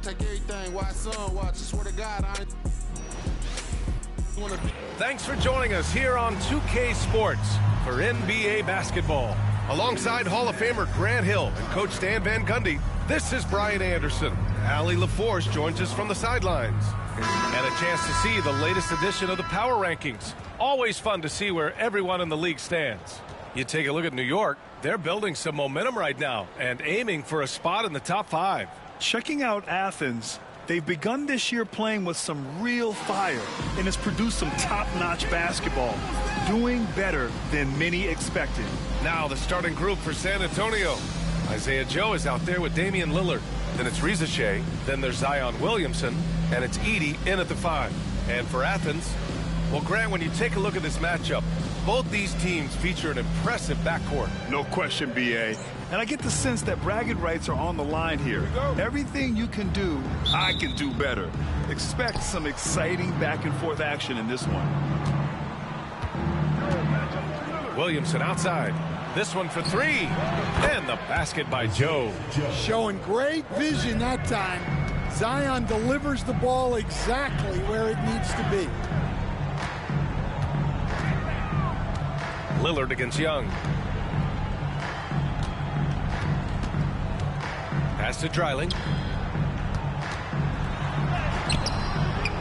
take everything while son watch. I swear to God, I ain't wanna be. Thanks for joining us here on 2K Sports for NBA basketball. Alongside Hall of Famer Grant Hill and Coach Stan Van Gundy, this is Brian Anderson. Allie LaForce joins us from the sidelines. And a chance to see the latest edition of the Power Rankings. Always fun to see where everyone in the league stands. You take a look at New York, they're building some momentum right now and aiming for a spot in the top 5. Checking out Athens, they've begun this year playing with some real fire and has produced some top-notch basketball, doing better than many expected. Now the starting group for San Antonio. Isaiah Joe is out there with Damian Lillard. Then it's Reza Shea. Then there's Zion Williamson. And it's Edey in at the 5. And for Athens, well, Grant, when you take a look at this matchup, both these teams feature an impressive backcourt. No question, B.A. And I get the sense that bragging rights are on the line here. Everything you can do, I can do better. Expect some exciting back-and-forth action in this one. Williamson outside. This one for 3. And the basket by Joe. Showing great vision that time. Zion delivers the ball exactly where it needs to be. Lillard against Young. Pass to Dreiling.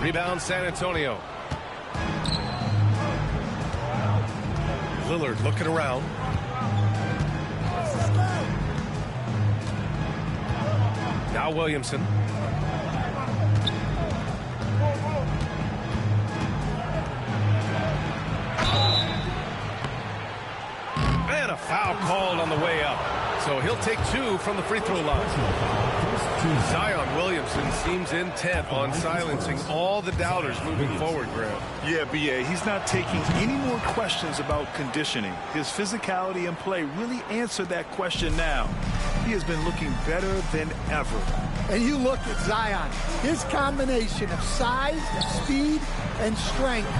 Rebound San Antonio. Lillard looking around. Now Williamson. And a foul called on the way up. So he'll take 2 from the free throw line. Zion Williamson seems intent on silencing all the doubters moving forward, Graham. Yeah, B.A., he's not taking any more questions about conditioning. His physicality and play really answered that question now. He has been looking better than ever. And you look at Zion. His combination of size, speed, and strength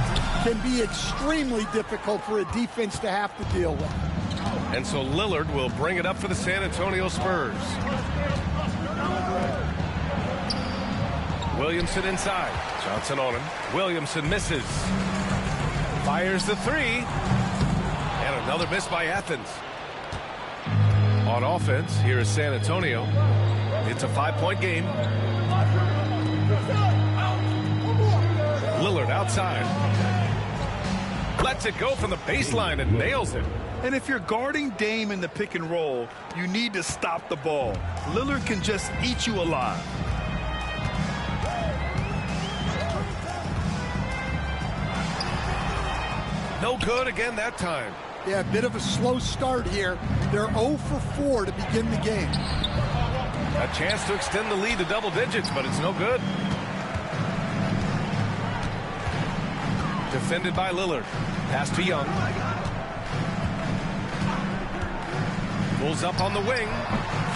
can be extremely difficult for a defense to have to deal with. And so Lillard will bring it up for the San Antonio Spurs. Williamson inside. Johnson on him. Williamson misses. Fires the 3. And another miss by Athens. On offense, here is San Antonio. It's a 5-point game. Lillard outside. Lets it go from the baseline and nails it. And if you're guarding Dame in the pick and roll, you need to stop the ball. Lillard can just eat you alive. No good again that time. Yeah, a bit of a slow start here. They're 0 for 4 to begin the game. A chance to extend the lead to double digits, but it's no good. Defended by Lillard. Pass to Young. Pulls up on the wing.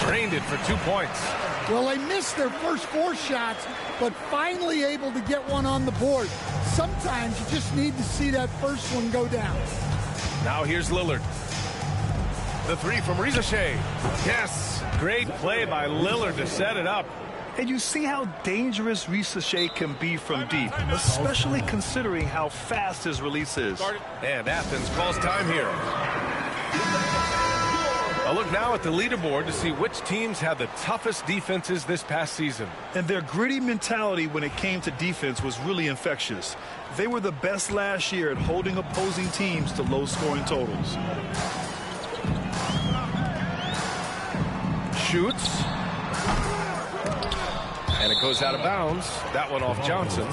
Drained it for 2 points. Well, they missed their first 4 shots, but finally able to get one on the board. Sometimes you just need to see that first one go down. Now here's Lillard. The 3 from Reza Shea. Yes, great play by Lillard to set it up. And you see how dangerous Reza Shea can be from deep, especially considering how fast his release is. And Athens calls time here. A look now at the leaderboard to see which teams had the toughest defenses this past season. And their gritty mentality when it came to defense was really infectious. They were the best last year at holding opposing teams to low-scoring totals. Shoots. And it goes out of bounds. That one off Johnson.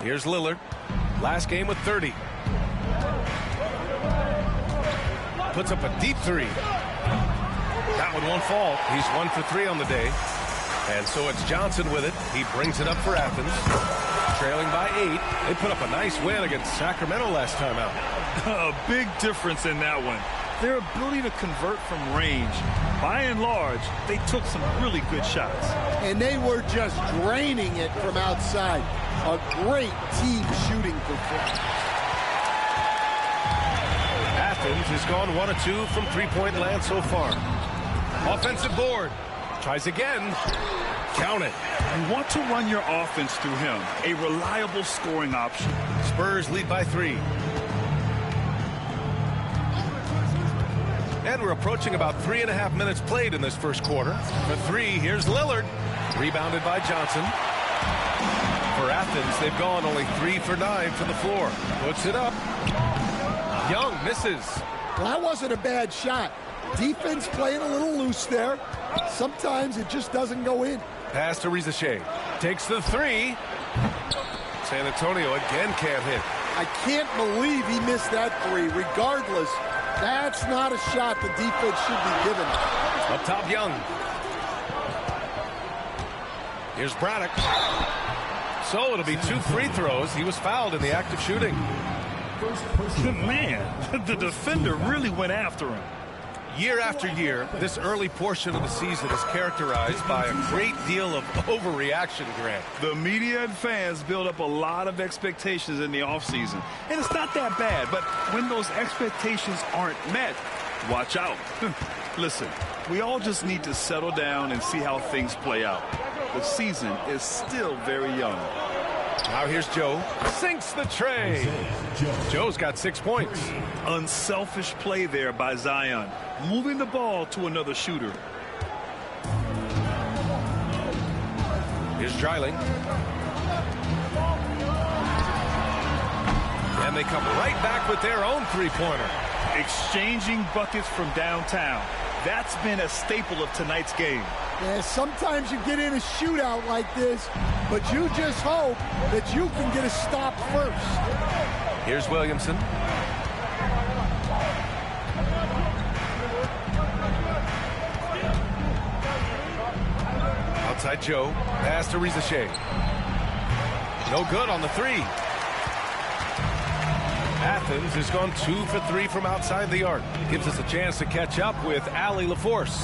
Here's Lillard. Last game with 30. Puts up a deep 3. That one won't fall. He's 1 for 3 on the day. And so it's Johnson with it. He brings it up for Athens. Trailing by 8. They put up a nice win against Sacramento last time out. A big difference in that one. Their ability to convert from range. By and large, they took some really good shots. And they were just draining it from outside. A great team shooting performance. Athens has gone 1 of 2 from three-point land so far. Offensive board. Tries again. Count it. You want to run your offense through him. A reliable scoring option. Spurs lead by 3. And we're approaching about 3.5 minutes played in this first quarter. For 3, here's Lillard. Rebounded by Johnson. For Athens, they've gone only 3 for 9 from the floor. Puts it up. Young misses. Well, that wasn't a bad shot. Defense playing a little loose there. Sometimes it just doesn't go in. Pass to Rizachet. Takes the 3. San Antonio again can't hit. I can't believe he missed that 3. Regardless, that's not a shot the defense should be given. Up top, Young. Here's Braddock. So it'll be 2 free throws. He was fouled in the act of shooting. Man, the defender really went after him. Year after year, this early portion of the season is characterized by a great deal of overreaction, Grant. The media and fans build up a lot of expectations in the offseason. And it's not that bad, but when those expectations aren't met, watch out. Listen, we all just need to settle down and see how things play out. The season is still very young. Now here's Joe. Sinks the tray. Joe's got 6 points. Unselfish play there by Zion. Moving the ball to another shooter. Here's Dreiling. And they come right back with their own three-pointer. Exchanging buckets from downtown. That's been a staple of tonight's game. Yeah, sometimes you get in a shootout like this, but you just hope that you can get a stop first. Here's Williamson. Outside Joe. Pass to Rizachet. No good on the 3. Athens has gone 2 for 3 from outside the arc. Gives us a chance to catch up with Allie LaForce.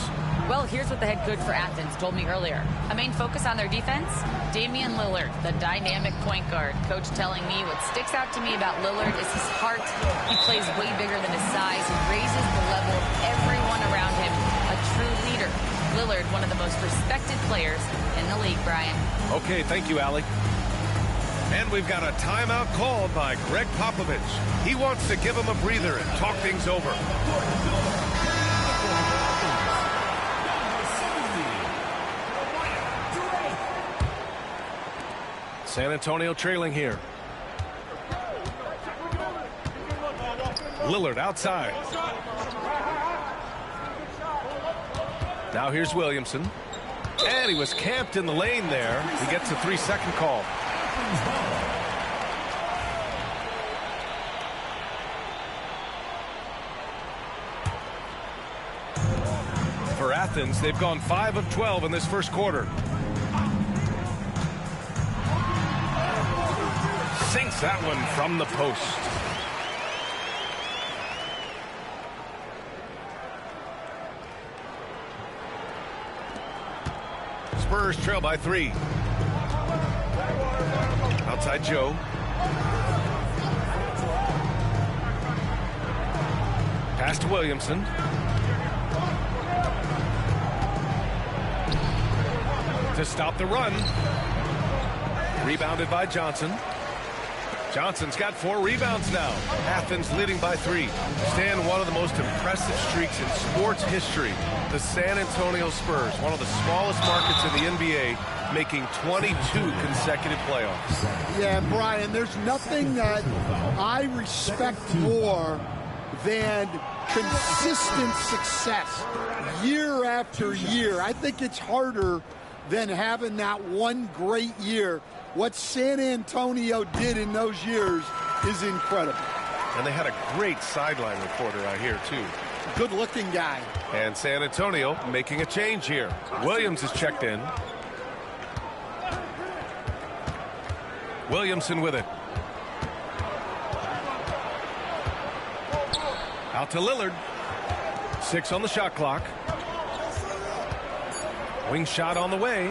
Well, here's what the head coach for Athens told me earlier. A main focus on their defense, Damian Lillard, the dynamic point guard. Coach telling me what sticks out to me about Lillard is his heart. He plays way bigger than his size. He raises the level of everyone around him. A true leader. Lillard, one of the most respected players in the league, Brian. Okay, thank you, Allie. And we've got a timeout called by Greg Popovich. He wants to give him a breather and talk things over. San Antonio trailing here. Lillard outside. Now here's Williamson. And he was camped in the lane there. He gets a 3-second call. For Athens, they've gone 5 of 12 in this first quarter. Sinks that one from the post. Spurs trail by 3. Outside Joe. Pass to Williamson. To stop the run. Rebounded by Johnson. Johnson's got 4 rebounds now. Athens leading by 3. Stan, one of the most impressive streaks in sports history. The San Antonio Spurs, one of the smallest markets in the NBA, making 22 consecutive playoffs. Yeah, Brian, there's nothing that I respect more than consistent success year after year. I think it's harder than having that one great year. What San Antonio did in those years is incredible. And they had a great sideline reporter out here, too. Good-looking guy. And San Antonio making a change here. Williams is checked in. Williamson with it. Out to Lillard. 6 on the shot clock. Wing shot on the way.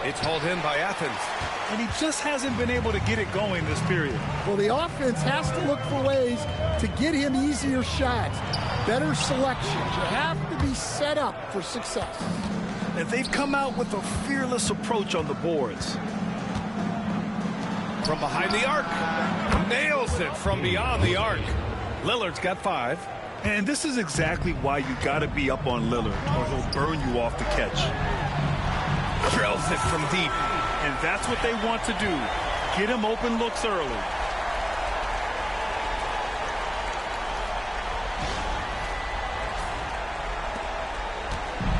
It's hauled in by Athens. and he just hasn't been able to get it going this period. Well, the offense has to look for ways to get him easier shots, better selections. You have to be set up for success. And they've come out with a fearless approach on the boards. From behind the arc. Nails it from beyond the arc. Lillard's got 5. And this is exactly why you got to be up on Lillard, or he'll burn you off the catch. Drills it from deep. And that's what they want to do. Get him open looks early.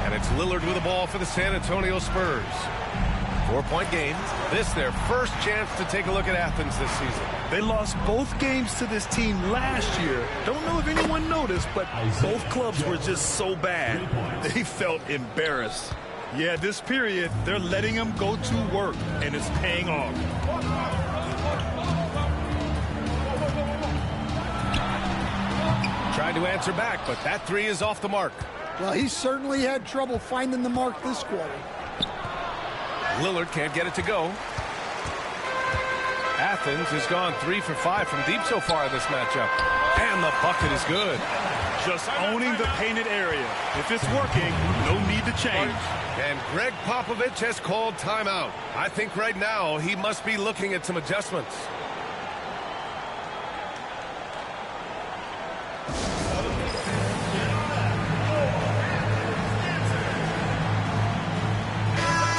And it's Lillard with the ball for the San Antonio Spurs. 4-point game. This their first chance to take a look at Athens this season. They lost both games to this team last year. Don't know if anyone noticed, but both clubs were just so bad. They felt embarrassed. Yeah, this period, they're letting them go to work, and it's paying off. Tried to answer back, but that 3 is off the mark. Well, he certainly had trouble finding the mark this quarter. Lillard can't get it to go. Athens has gone 3 for 5 from deep so far in this matchup. And the bucket is good. Just owning the painted area. If it's working, no need to change. And Greg Popovich has called timeout. I think right now he must be looking at some adjustments.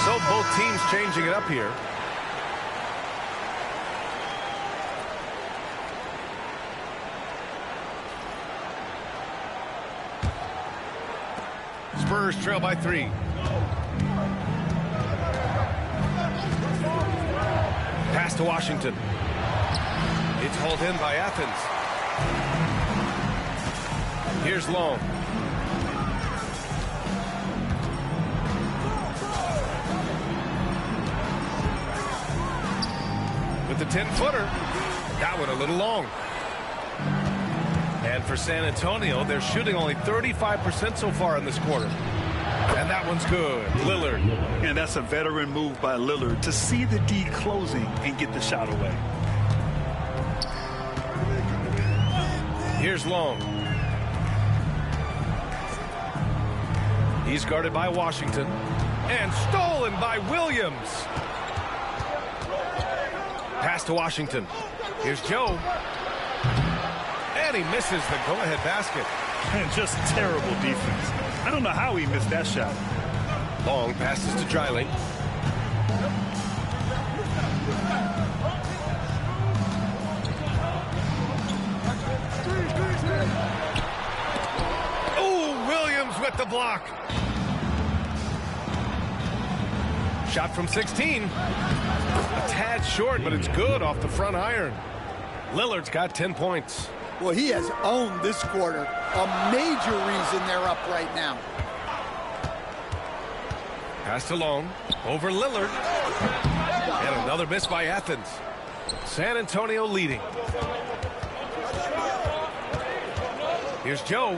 So both teams changing it up here. Spurs trail by 3. Pass to Washington. It's hauled in by Athens. Here's Long. With the 10-footer. That one a little long. And for San Antonio, they're shooting only 35% so far in this quarter. And that one's good. Lillard. And that's a veteran move by Lillard to see the D closing and get the shot away. Here's Long. He's guarded by Washington. And stolen by Williams. Pass to Washington. Here's Joe. And he misses the go-ahead basket. And just terrible defense. I don't know how he missed that shot. Long passes to Dreiling. Oh, Williams with the block. Shot from 16. A tad short, but it's good off the front iron. Lillard's got 10 points. Well, he has owned this quarter. A major reason they're up right now. Pass to Long. Over Lillard. And another miss by Athens. San Antonio leading. Here's Joe.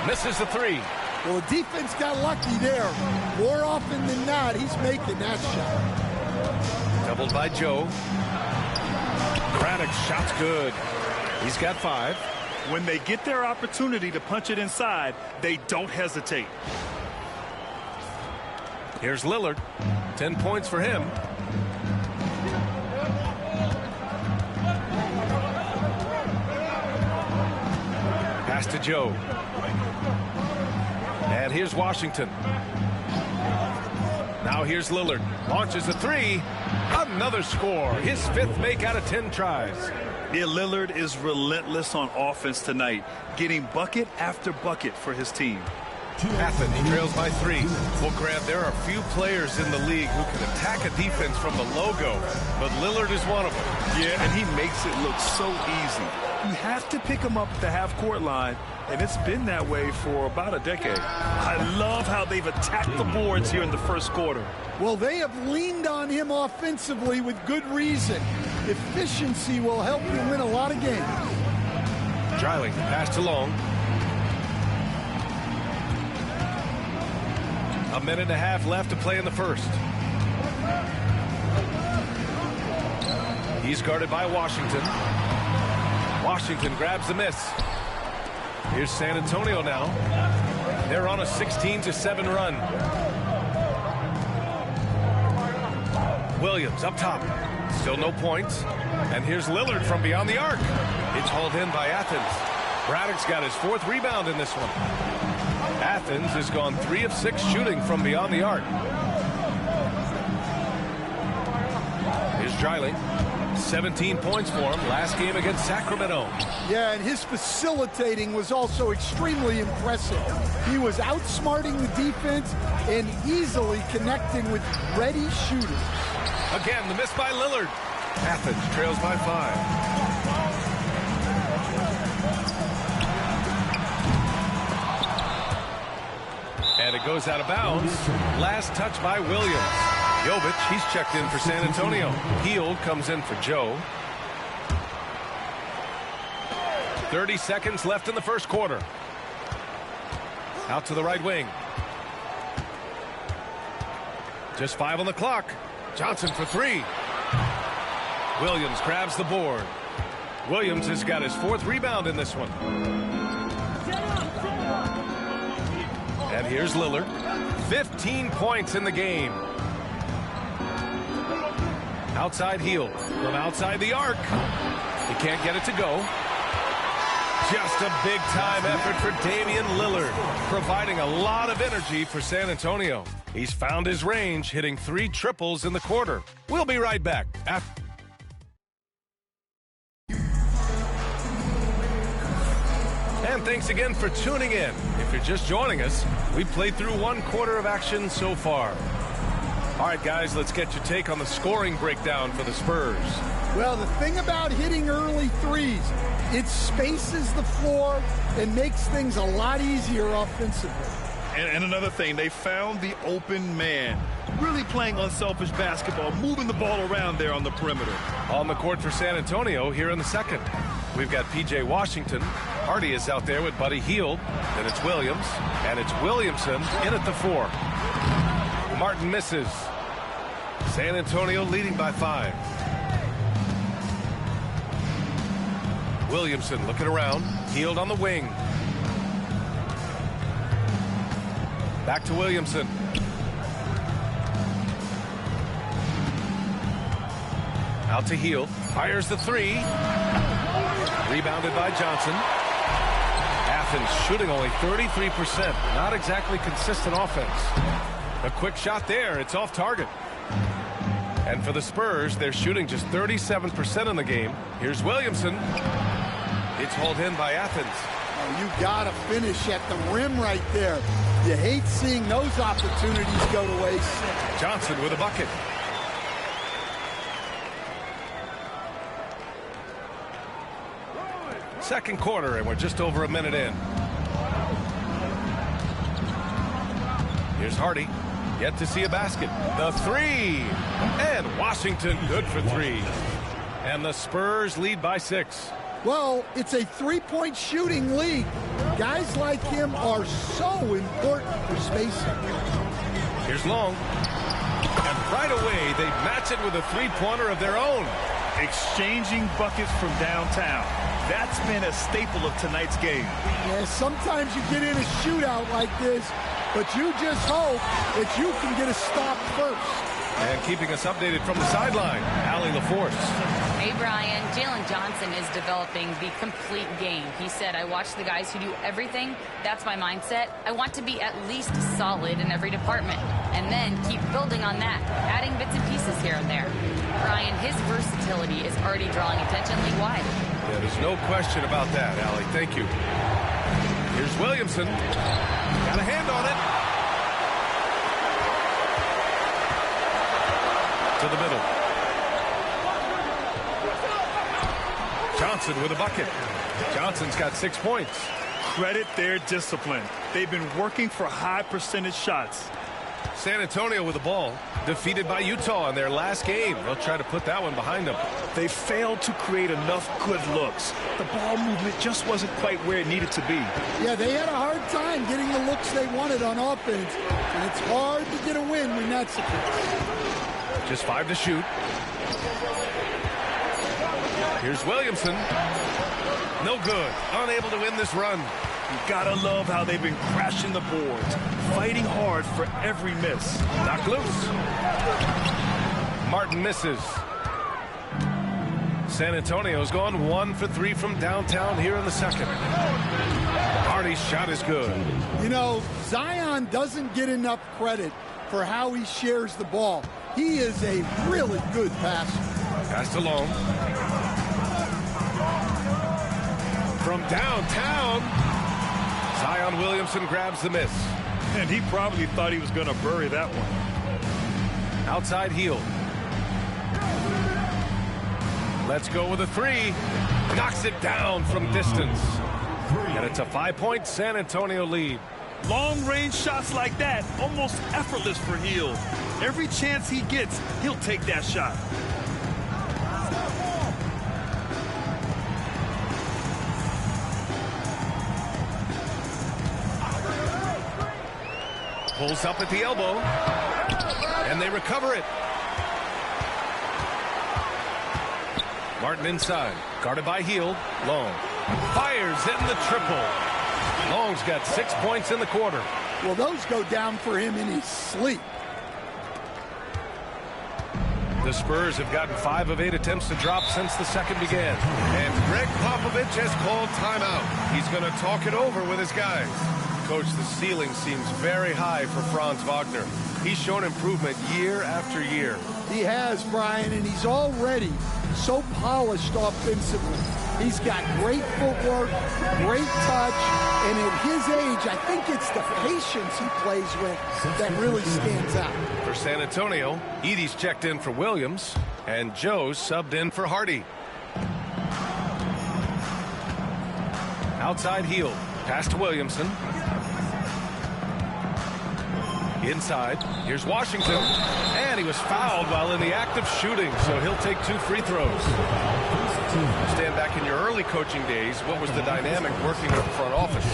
Misses the 3. Well, the defense got lucky there. More often than not, he's making that shot. Doubled by Joe. Craddock's shot's good. He's got 5. When they get their opportunity to punch it inside, they don't hesitate. Here's Lillard. 10 points for him. Pass to Joe. And here's Washington. Now here's Lillard. Launches a 3. Another score. His 5th make out of 10 tries. Yeah, Lillard is relentless on offense tonight, getting bucket after bucket for his team. Athens trails by 3. Well, Grant, there are few players in the league who can attack a defense from the logo, but Lillard is one of them. Yeah, and he makes it look so easy. You have to pick him up at the half-court line, and it's been that way for about a decade. I love how they've attacked the boards here in the first quarter. Well, they have leaned on him offensively with good reason. Efficiency will help you win a lot of games. Dreiling, pass to Long. A minute and a half left to play in the first. He's guarded by Washington. Washington grabs the miss. Here's San Antonio now. They're on a 16-7 run. Williams up top. Still no points. And here's Lillard from beyond the arc. It's hauled in by Athens. Braddock's got his 4th rebound in this one. Athens has gone 3 of 6 shooting from beyond the arc. Here's Dreiling. 17 points for him last game against Sacramento. Yeah, and his facilitating was also extremely impressive. He was outsmarting the defense and easily connecting with ready shooters. Again, the miss by Lillard. Athens trails by 5. And it goes out of bounds. Last touch by Williams. Jovic, he's checked in for San Antonio. Hield comes in for Joe. 30 seconds left in the first quarter. Out to the right wing. Just 5 on the clock. Johnson for 3. Williams grabs the board. Williams has got his 4th rebound in this one. And here's Lillard. 15 points in the game. Outside Hield from outside the arc. He can't get it to go. Just a big-time effort for Damian Lillard, providing a lot of energy for San Antonio. He's found his range, hitting 3 triples in the quarter. We'll be right back. And thanks again for tuning in. If you're just joining us, we played through 1 quarter of action so far. All right, guys, let's get your take on the scoring breakdown for the Spurs. Well, the thing about hitting early threes, it spaces the floor and makes things a lot easier offensively. And another thing, they found the open man. Really playing unselfish basketball, moving the ball around there on the perimeter. On the court for San Antonio here in the second. We've got P.J. Washington. Hardy is out there with Buddy Hield. Then it's Williams. And it's Williamson in at the 4. Martin misses. San Antonio leading by 5. Williamson looking around. Hield on the wing. Back to Williamson. Out to Hield. Fires the 3. Rebounded by Johnson. Athens shooting only 33%. Not exactly consistent offense. A quick shot there. It's off target. And for the Spurs, they're shooting just 37% in the game. Here's Williamson. It's hauled in by Athens. Oh, you got to finish at the rim right there. You hate seeing those opportunities go to waste. Johnson with a bucket. Second quarter, and we're just over a minute in. Here's Hardy. Yet to see a basket. The 3. And Washington good for 3. And the Spurs lead by 6. Well, it's a 3-point shooting league. Guys like him are so important for spacing. Here's Long. And right away, they match it with a 3-pointer of their own. Exchanging buckets from downtown. That's been a staple of tonight's game. Yeah, sometimes you get in a shootout like this, but you just hope that you can get a stop first. And keeping us updated from the sideline, Allie LaForce. Hey, Brian. Jalen Johnson is developing the complete game. He said, I watch the guys who do everything. That's my mindset. I want to be at least solid in every department. And then keep building on that, adding bits and pieces here and there. Brian, his versatility is already drawing attention league-wide. Yeah, there's no question about that, Allie. Thank you. Here's Williamson. Got a hand on it. To the middle. Johnson with a bucket. Johnson's got 6 points. Credit their discipline. They've been working for high percentage shots. San Antonio with the ball. Defeated by Utah in their last game. They'll try to put that one behind them. They failed to create enough good looks. The ball movement just wasn't quite where it needed to be. Yeah, they had a hard time getting the looks they wanted on offense. And it's hard to get a win when that's the case. Just 5 to shoot. Here's Williamson. No good. Unable to win this run. You gotta love how they've been crashing the boards, fighting hard for every miss. Knocked loose. Martin misses. San Antonio's gone 1 for 3 from downtown here in the second. Hardy's shot is good. You know, Zion doesn't get enough credit for how he shares the ball. He is a really good passer. Passed along. From downtown, Zion Williamson grabs the miss. And he probably thought he was going to bury that one. Outside heel. Let's go with a 3. Knocks it down from distance. And it's a 5-point San Antonio lead. Long-range shots like that, almost effortless for Hield. Every chance he gets, he'll take that shot. Pulls up at the elbow. And they recover it. Martin inside. Guarded by Hield. Long. Fires in the triple. Long's got 6 points in the quarter. Well, those go down for him in his sleep. The Spurs have gotten 5 of 8 attempts to drop since the second began. And Greg Popovich has called timeout. He's going to talk it over with his guys. Coach, the ceiling seems very high for Franz Wagner. He's shown improvement year after year. He has, Brian, and he's already so polished offensively. He's got great footwork, great touch, and at his age, I think it's the patience he plays with that really stands out. For San Antonio, Edey's checked in for Williams, and Joe's subbed in for Hardy. Outside heel, pass to Williamson. Inside, here's Washington, and he was fouled while in the act of shooting, so he'll take 2 free throws. Stand back in your early coaching days, what was the dynamic working with the front office?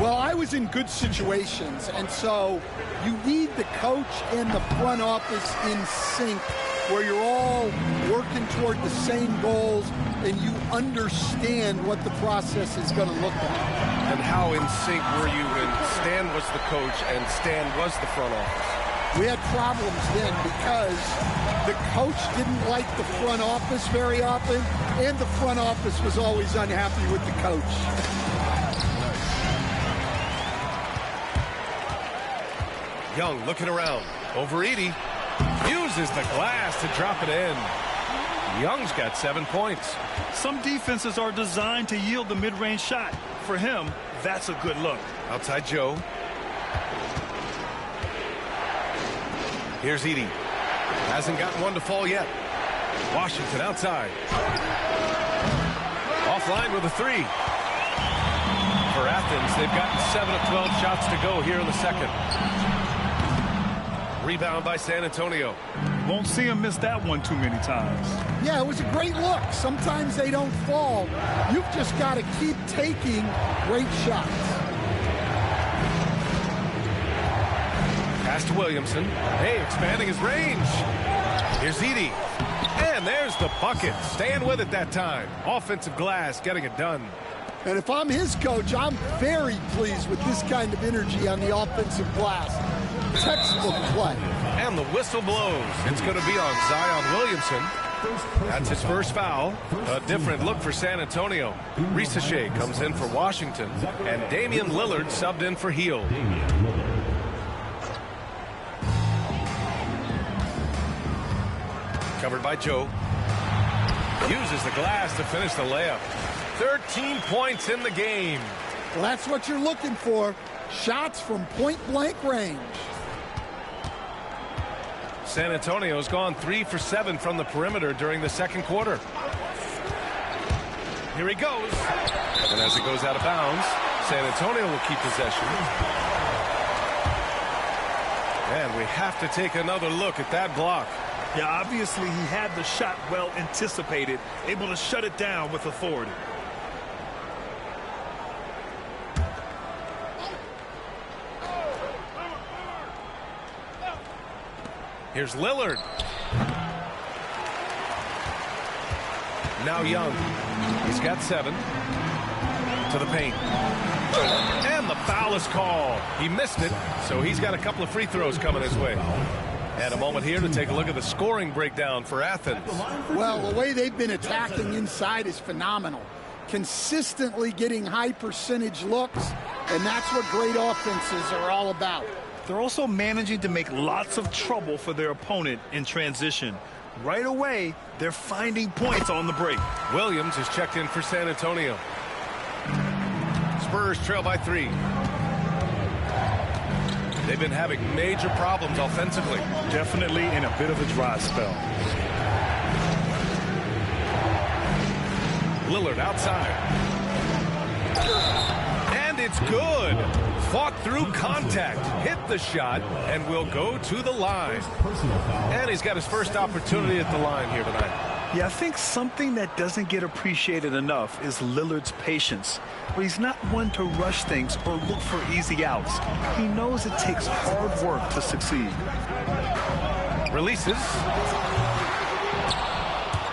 Well, I was in good situations, and so you need the coach and the front office in sync, where you're all working toward the same goals and you understand what the process is going to look like. And how in sync were you when Stan was the coach and Stan was the front office? We had problems then because the coach didn't like the front office very often, and the front office was always unhappy with the coach. Young looking around. Over Edey. Uses the glass to drop it in. Young's got 7 points. Some defenses are designed to yield the mid-range shot. For him, that's a good look. Outside Joe. Here's Edey. Hasn't gotten one to fall yet. Washington outside. Offline with a 3. For Athens, they've gotten 7 of 12 shots to go here in the second. Rebound by San Antonio. Won't see him miss that one too many times. Yeah, it was a great look. Sometimes they don't fall. You've just got to keep taking great shots. Pass to Williamson. Hey, expanding his range. Here's Edey. And there's the bucket. Staying with it that time. Offensive glass, getting it done. And if I'm his coach, I'm very pleased with this kind of energy on the offensive glass. Textbook play. And the whistle blows. It's going to be on Zion Williamson. That's his first foul. A different look for San Antonio. Risache comes in for Washington. And Damian Lillard subbed in for Hield. Covered by Joe. Uses the glass to finish the layup. 13 points in the game. Well, that's what you're looking for. Shots from point-blank range. San Antonio's gone 3 for 7 from the perimeter during the second quarter. Here he goes. And as it goes out of bounds, San Antonio will keep possession. And we have to take another look at that block. Yeah, obviously he had the shot well anticipated, able to shut it down with authority. Here's Lillard. Now Young. He's got 7. To the paint. And the foul is called. He missed it, so he's got a couple of free throws coming his way. And a moment here to take a look at the scoring breakdown for Athens. Well, the way they've been attacking inside is phenomenal. Consistently getting high percentage looks, and that's what great offenses are all about. They're also managing to make lots of trouble for their opponent in transition. Right away, they're finding points on the break. Williams is checked in for San Antonio. Spurs trail by 3. They've been having major problems offensively. Definitely in a bit of a dry spell. Lillard outside. And it's good. Fought through contact, hit the shot, and will go to the line. And he's got his first opportunity at the line here tonight. Yeah, I think something that doesn't get appreciated enough is Lillard's patience. But he's not one to rush things or look for easy outs. He knows it takes hard work to succeed. Releases.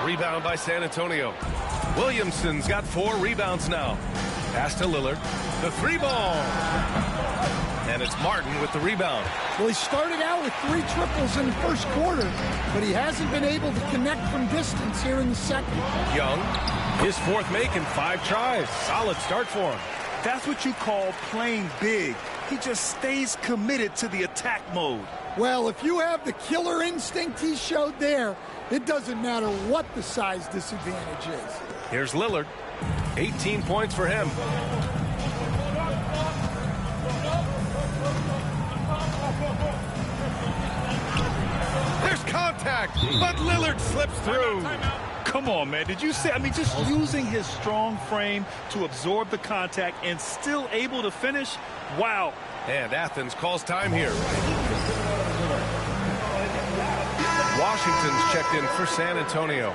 Rebound by San Antonio. Williamson's got 4 rebounds now. Pass to Lillard. The 3-ball. And it's Martin with the rebound. Well, he started out with 3 triples in the first quarter, but he hasn't been able to connect from distance here in the second. Young, his 4th make in 5 tries. Solid start for him. That's what you call playing big. He just stays committed to the attack mode. Well, if you have the killer instinct he showed there, it doesn't matter what the size disadvantage is. Here's Lillard. 18 points for him. There's contact, but Lillard slips through. Come on, man. Did you see? I mean, just using his strong frame to absorb the contact and still able to finish. Wow. And Athens calls time here. Washington's checked in for San Antonio.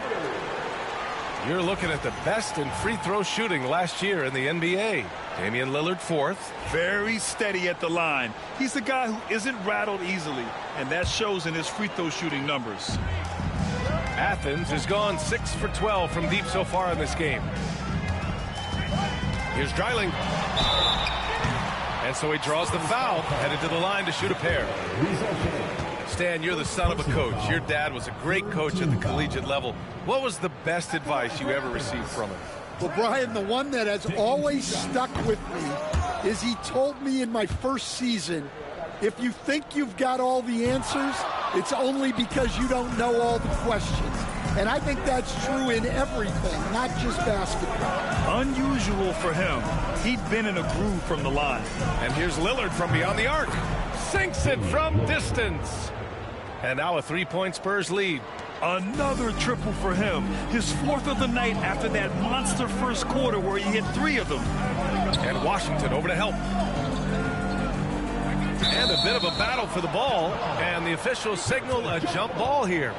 You're looking at the best in free throw shooting last year in the NBA. Damian Lillard 4th. Very steady at the line. He's the guy who isn't rattled easily, and that shows in his free throw shooting numbers. Athens has gone 6 for 12 from deep so far in this game. Here's Dreiling. And so he draws the foul, headed to the line to shoot a pair. Stan, you're the son of a coach. Your dad was a great coach at the collegiate level. What was the best advice you ever received from him? Well, Brian, the one that has always stuck with me is he told me in my first season, if you think you've got all the answers, it's only because you don't know all the questions. And I think that's true in everything, not just basketball. Unusual for him. He'd been in a groove from the line. And here's Lillard from beyond the arc. Sinks it from distance. And now a 3-point Spurs lead. Another triple for him. His 4th of the night after that monster first quarter where he hit 3 of them. And Washington over to help. And a bit of a battle for the ball. And the officials signal a jump ball here.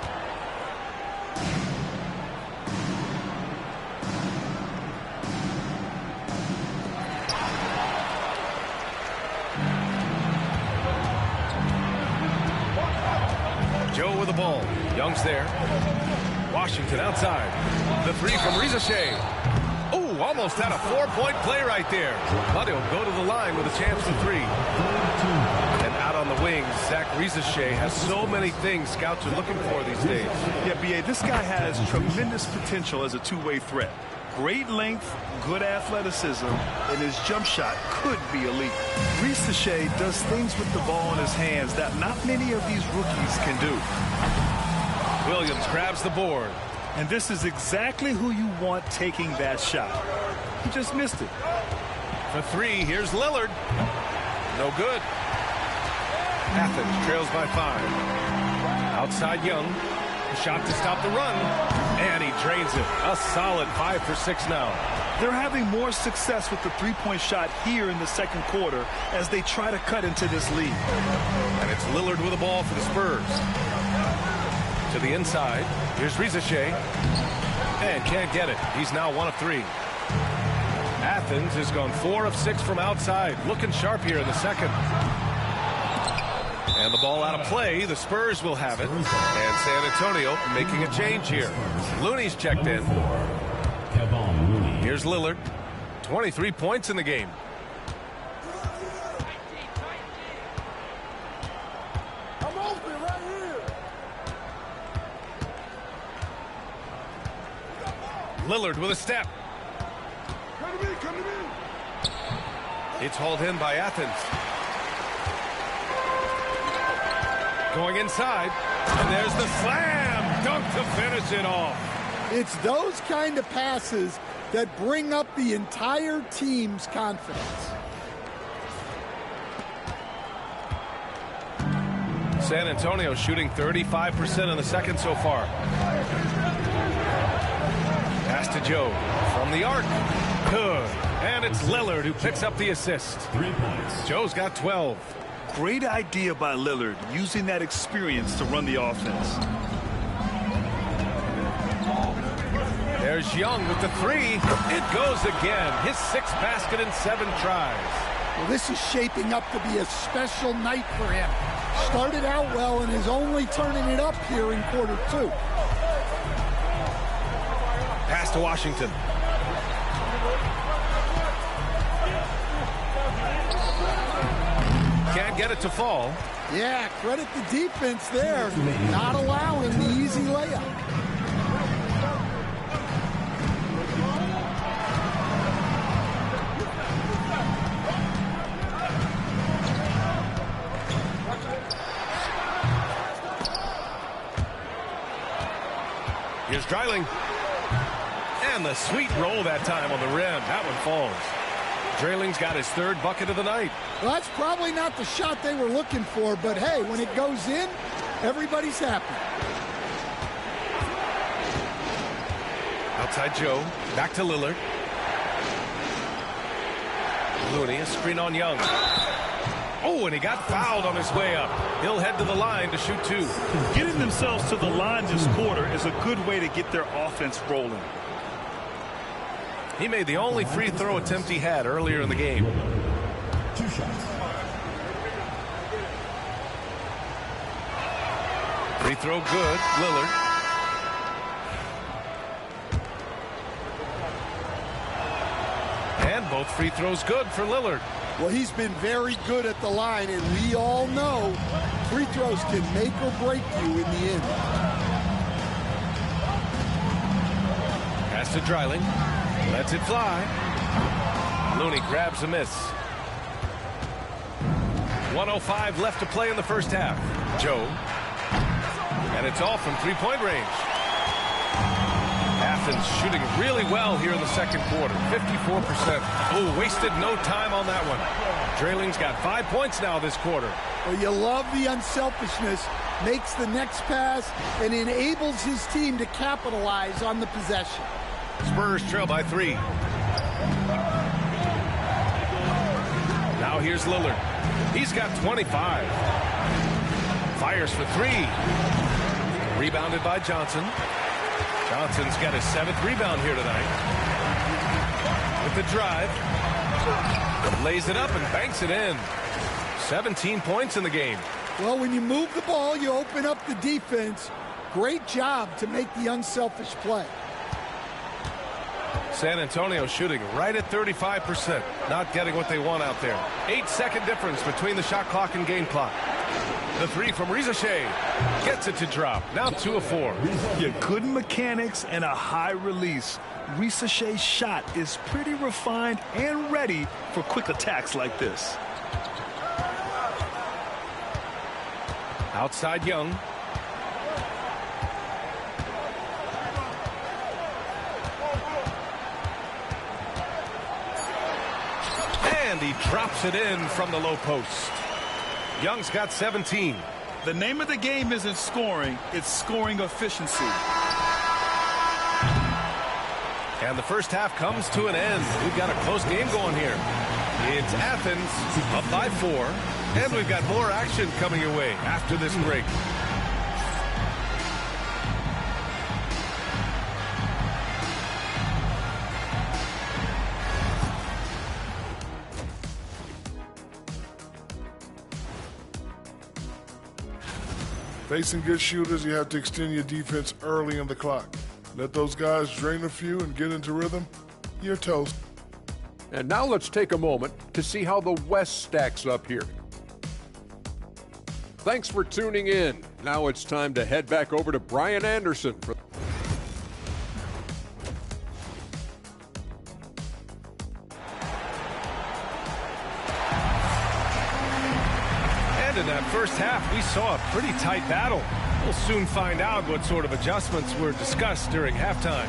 Joe with the ball. Young's there. Washington outside. The 3 from Rizashay. Oh, almost had a 4-point play right there. But he'll go to the line with a chance for 3. And out on the wings, Zach Rizashay has so many things scouts are looking for these days. Yeah, B.A., this guy has tremendous potential as a two-way threat. Great length, good athleticism, and his jump shot could be elite. Rizashay does things with the ball in his hands that not many of these rookies can do. Williams grabs the board. And this is exactly who you want taking that shot. He just missed it. For 3, here's Lillard. No good. Athens trails by 5. Outside Young. A shot to stop the run. And he drains it. A solid 5 for 6 now. They're having more success with the 3-point shot here in the second quarter as they try to cut into this lead. And it's Lillard with the ball for the Spurs. To the inside. Here's Rizashay. And can't get it. He's now 1 of 3. Athens has gone 4 of 6 from outside. Looking sharp here in the second. And the ball out of play. The Spurs will have it. And San Antonio making a change here. Looney's checked in. Here's Lillard. 23 points in the game. I'm open right here. Lillard with a step. Come to me, come to me. It's hauled in by Athens. Going inside. And there's the slam dunk to finish it off. It's those kind of passes that bring up the entire team's confidence. San Antonio shooting 35% in the second so far. Pass to Joe from the arc. Good. And it's Lillard who picks up the assist. 3 points. Joe's got 12. Great idea by Lillard, using that experience to run the offense. There's Young with the three. It goes again. His 6th basket in 7 tries. Well, this is shaping up to be a special night for him. Started out well and is only turning it up here in quarter 2. Pass to Washington. Can't get it to fall. Yeah, credit the defense there. Not allowing the easy layup. Here's Dreiling. And the sweet roll that time on the rim. That one falls. Dreiling's got his 3rd bucket of the night. Well, that's probably not the shot they were looking for, but hey, when it goes in, everybody's happy. Outside Joe. Back to Lillard. Looney, a screen on Young. Oh, and he got fouled on his way up. He'll head to the line to shoot 2. Getting themselves to the line this quarter is a good way to get their offense rolling. He made the only free throw attempt he had earlier in the game. 2 shots. Free throw good. Lillard. And both free throws good for Lillard. Well, he's been very good at the line, and we all know free throws can make or break you in the end. Pass to Dreiling. Lets it fly. Looney grabs a miss. 1:05 left to play in the first half. Joe. And it's all from 3-point range. Athens shooting really well here in the second quarter. 54%. Oh, wasted no time on that one. Dreiling's got 5 points now this quarter. Well, you love the unselfishness. Makes the next pass and enables his team to capitalize on the possession. Spurs trail by 3. Now here's Lillard. He's got 25. Fires for 3. Rebounded by Johnson. Johnson's got his 7th rebound here tonight. With the drive. Lays it up and banks it in. 17 points in the game. Well, when you move the ball, you open up the defense. Great job to make the unselfish play. San Antonio shooting right at 35%. Not getting what they want out there. 8-second difference between the shot clock and game clock. The 3 from Rizachet gets it to drop. Now 2 of 4. Yeah, good mechanics and a high release. Rizachet's shot is pretty refined and ready for quick attacks like this. Outside Young. And he drops it in from the low post. Young's got 17. The name of the game isn't scoring, it's scoring efficiency. And the first half comes to an end. We've got a close game going here. It's Athens up by 4. And we've got more action coming your way after this break. Facing good shooters, you have to extend your defense early in the clock. Let those guys drain a few and get into rhythm. You're toast. And now let's take a moment to see how the West stacks up here. Thanks for tuning in. Now it's time to head back over to Brian Anderson for In that first half, we saw a pretty tight battle. We'll soon find out what sort of adjustments were discussed during halftime.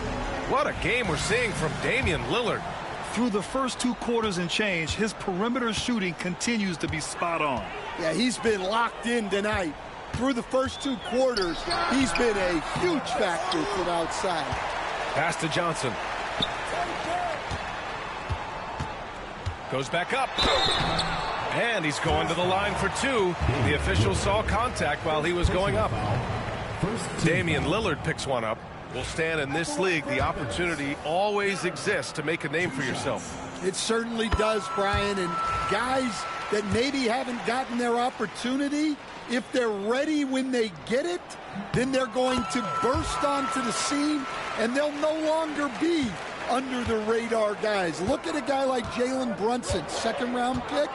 What a game we're seeing from Damian Lillard. Through the first 2 quarters and change, his perimeter shooting continues to be spot on. Yeah, he's been locked in tonight. Through the first 2 quarters, he's been a huge factor from outside. Pass to Johnson. Goes back up. And he's going to the line for 2. The official saw contact while he was going up. Damian Lillard picks one up. Will stand in this league. The opportunity always exists to make a name for yourself. It certainly does, Brian. And guys that maybe haven't gotten their opportunity, if they're ready when they get it, then they're going to burst onto the scene, and they'll no longer be under the radar guys. Look at a guy like Jalen Brunson, 2nd-round pick.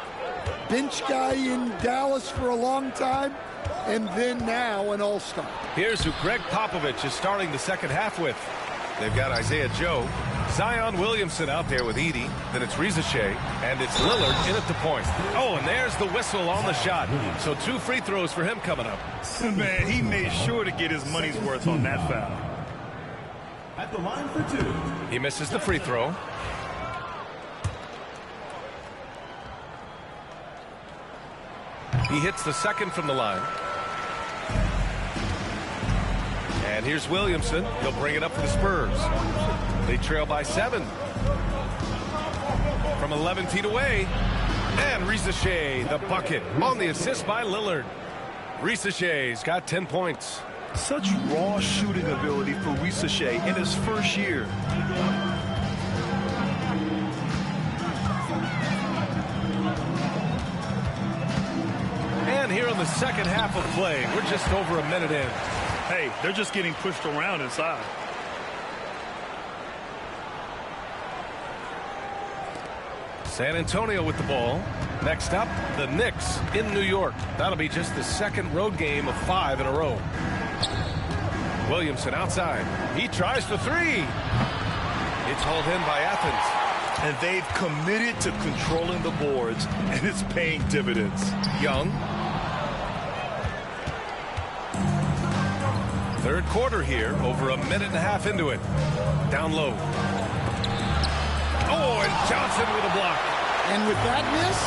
Bench guy in Dallas for a long time, and then now an all-star. Here's who Greg Popovich is starting the second half with. They've got Isaiah Joe, Zion Williamson out there with Edey, then it's Ricochet, and it's Lillard in at the point. Oh, and there's the whistle on the shot. So 2 free throws for him coming up. Man, he made sure to get his money's worth on that foul. At the line for 2. He misses the free throw. He hits the second from the line. And here's Williamson. He'll bring it up for the Spurs. They trail by 7. From 11 feet away. And Ricochet, the bucket, on the assist by Lillard. Ricochet's got 10 points. Such raw shooting ability for Ricochet in his first year. And here in the second half of play, we're just over a minute in. Hey, they're just getting pushed around inside. San Antonio with the ball. Next up, the Knicks in New York. That'll be just the 2nd road game of 5 in a row. Williamson outside. He tries for 3. It's hauled in by Athens. And they've committed to controlling the boards, and it's paying dividends. Young. 3rd quarter here, over a minute and a half into it. Down low. Oh, and Johnson with a block. And with that miss,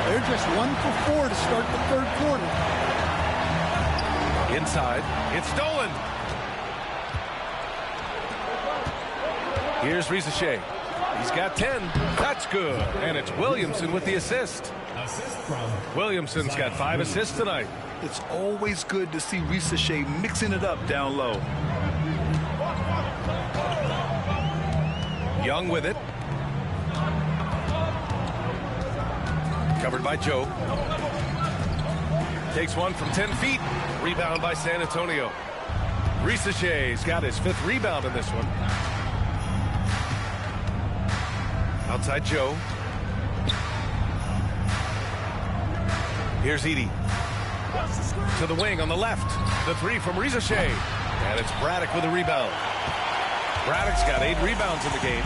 they're just 1 for 4 to start the 3rd quarter. Inside, it's stolen. Here's Ricochet. He's got 10. That's good. And it's Williamson with the assist. Williamson's got 5 assists tonight. It's always good to see Ricochet mixing it up down low. Young with it. Covered by Joe. Takes one from 10 feet. Rebound by San Antonio. Ricochet's got his 5th rebound in this one. Outside Joe. Here's Edey. To the wing on the left. The 3 from Ricochet. And it's Braddock with a rebound. Braddock's got 8 rebounds in the game.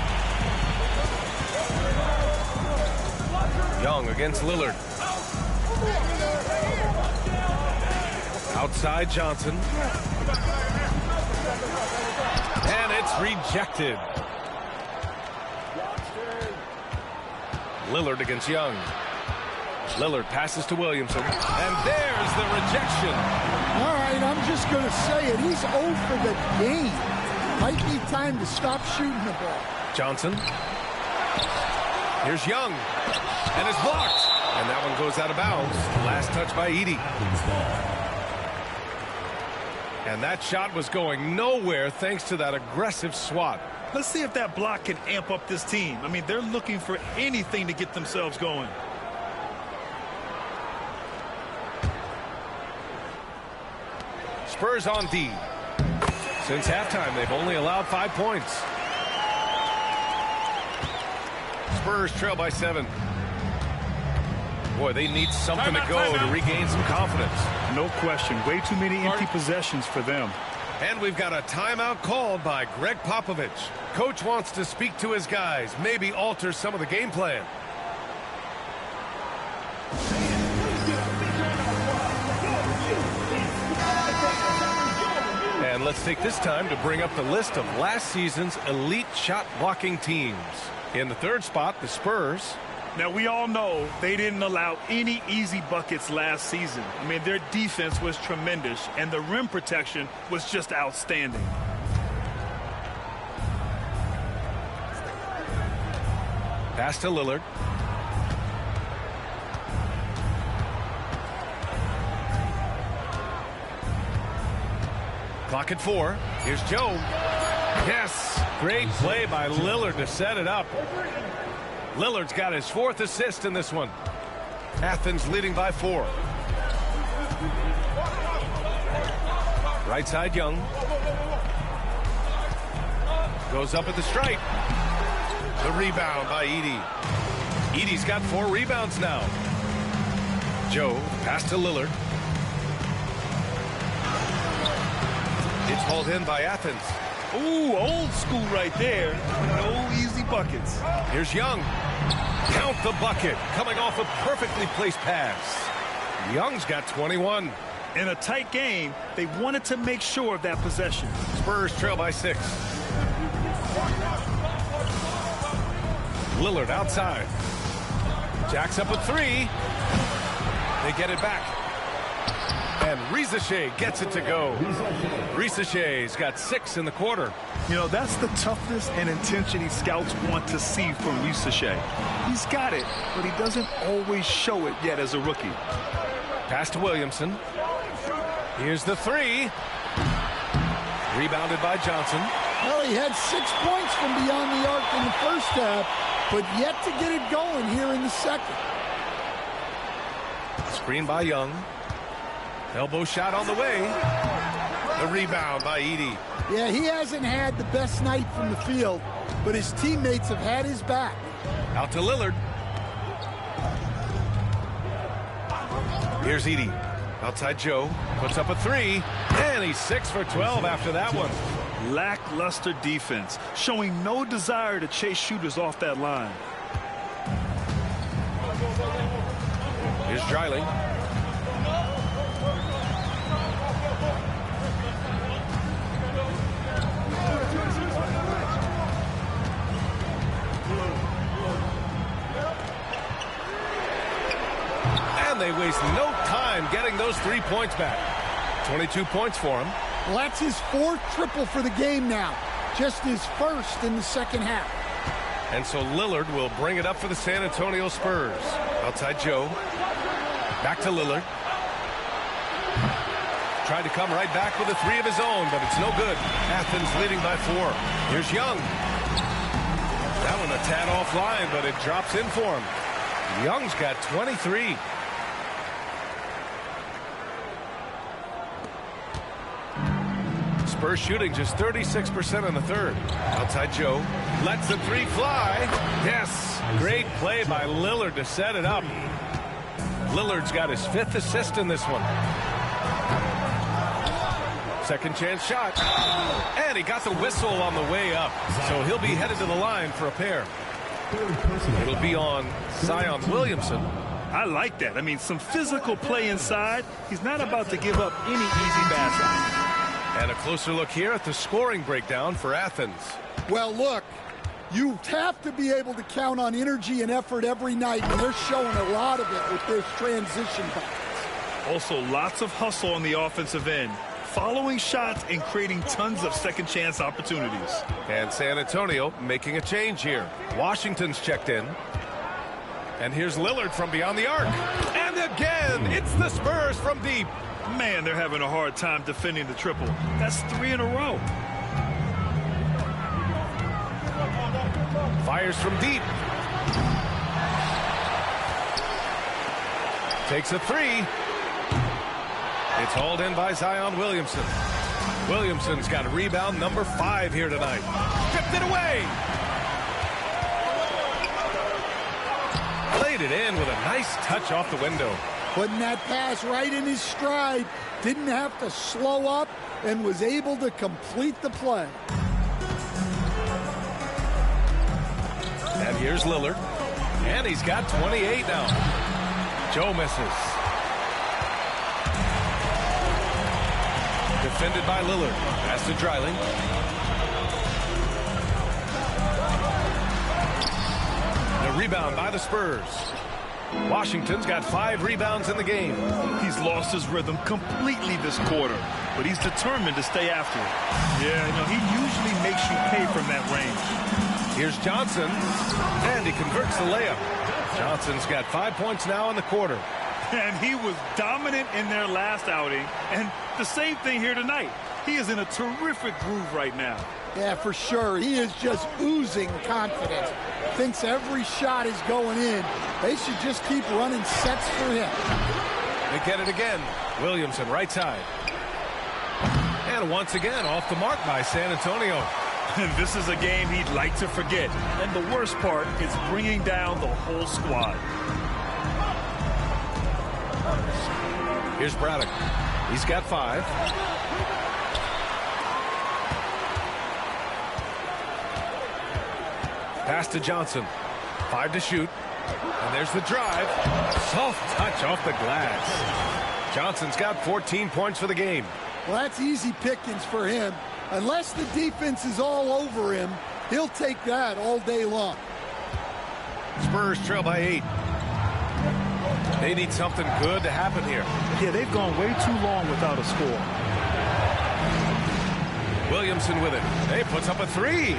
Young against Lillard. Outside Johnson. And it's rejected. Lillard against Young. Lillard passes to Williamson. And there's the rejection. All right, I'm just going to say it. He's 0 for the game. Might be time to stop shooting the ball. Johnson. Here's Young. And it's blocked. And that one goes out of bounds. Last touch by Edey. And that shot was going nowhere thanks to that aggressive swat. Let's see if that block can amp up this team. I mean, they're looking for anything to get themselves going. Spurs on D. Since halftime, they've only allowed 5 points. Spurs trail by 7. Boy, they need something to go to regain some confidence. No question. Way too many empty possessions for them. And we've got a timeout called by Greg Popovich. Coach wants to speak to his guys, maybe alter some of the game plan. And let's take this time to bring up the list of last season's elite shot blocking teams. In the third spot, the Spurs. Now, we all know they didn't allow any easy buckets last season. I mean, their defense was tremendous, and the rim protection was just outstanding. Pass to Lillard. Clock at 4. Here's Joe. Yes, great play by Lillard to set it up. Lillard's got his 4th assist in this one. Athens leading by 4. Right side, Young. Goes up at the stripe. The rebound by Edey. Edey's got 4 rebounds now. Joe, pass to Lillard. It's hauled in by Athens. Ooh, old school right there. No easy buckets. Here's Young. Count the bucket. Coming off a perfectly placed pass. Young's got 21. In a tight game, they wanted to make sure of that possession. Spurs trail by 6. Lillard outside. Jacks up a 3. They get it back. And Risache gets it to go. Risache's got 6 in the quarter. You know, that's the toughness and intensity scouts want to see from Risache. He's got it, but he doesn't always show it yet as a rookie. Pass to Williamson. Here's the 3. Rebounded by Johnson. Well, he had 6 points from beyond the arc in the first half, but yet to get it going here in the second. Screen by Young. Elbow shot on the way. The rebound by Edey. Yeah, he hasn't had the best night from the field, but his teammates have had his back. Out to Lillard. Here's Edey. Outside Joe. Puts up a 3. And he's 6 for 12 after that one. Lackluster defense, showing no desire to chase shooters off that line. Here's Dreiling. And they waste no time getting those 3 points back. 22 points for him. Well, that's his 4th triple for the game now. Just his 1st in the second half. And so Lillard will bring it up for the San Antonio Spurs. Outside Joe. Back to Lillard. Tried to come right back with a 3 of his own, but it's no good. Athens leading by 4. Here's Young. That one a tad offline, but it drops in for him. Young's got 23. Spurs shooting just 36% in the third. Outside Joe. Lets the 3 fly. Yes. Great play by Lillard to set it up. Lillard's got his 5th assist in this one. Second chance shot. And he got the whistle on the way up. So he'll be headed to the line for a pair. It'll be on Zion Williamson. I like that. I mean, some physical play inside. He's not about to give up any easy baskets. And a closer look here at the scoring breakdown for Athens. Well, look, you have to be able to count on energy and effort every night, and they're showing a lot of it with their transition buckets. Also, lots of hustle on the offensive end, following shots and creating tons of second chance opportunities. And San Antonio making a change here. Washington's checked in. And here's Lillard from beyond the arc. And again, it's the Spurs from deep. Man, they're having a hard time defending the triple. That's 3 in a row. Fires from deep. Takes a 3. It's hauled in by Zion Williamson. Williamson's got a rebound number 5 here tonight. Stripped it away. Laid it in with a nice touch off the window. Putting that pass right in his stride. Didn't have to slow up and was able to complete the play. And here's Lillard. And he's got 28 now. Joe misses. Defended by Lillard. Pass to Dreiling. The rebound by the Spurs. Washington's got 5 rebounds in the game. He's lost his rhythm completely this quarter, but he's determined to stay after it. Yeah, he usually makes you pay from that range. Here's Johnson, and he converts the layup. Johnson's got 5 points now in the quarter. And he was dominant in their last outing, and the same thing here tonight. He is in a terrific groove right now. Yeah, for sure. He is just oozing confidence. Thinks every shot is going in. They should just keep running sets for him. They get it again. Williamson, right side. And once again, off the mark by San Antonio. This is a game he'd like to forget. And the worst part is bringing down the whole squad. Here's Braddock. He's got 5. Pass to Johnson. 5 to shoot. And there's the drive. Soft touch off the glass. Johnson's got 14 points for the game. Well, that's easy pickings for him. Unless the defense is all over him, he'll take that all day long. Spurs trail by 8. They need something good to happen here. Yeah, they've gone way too long without a score. Williamson with it. He puts up a 3.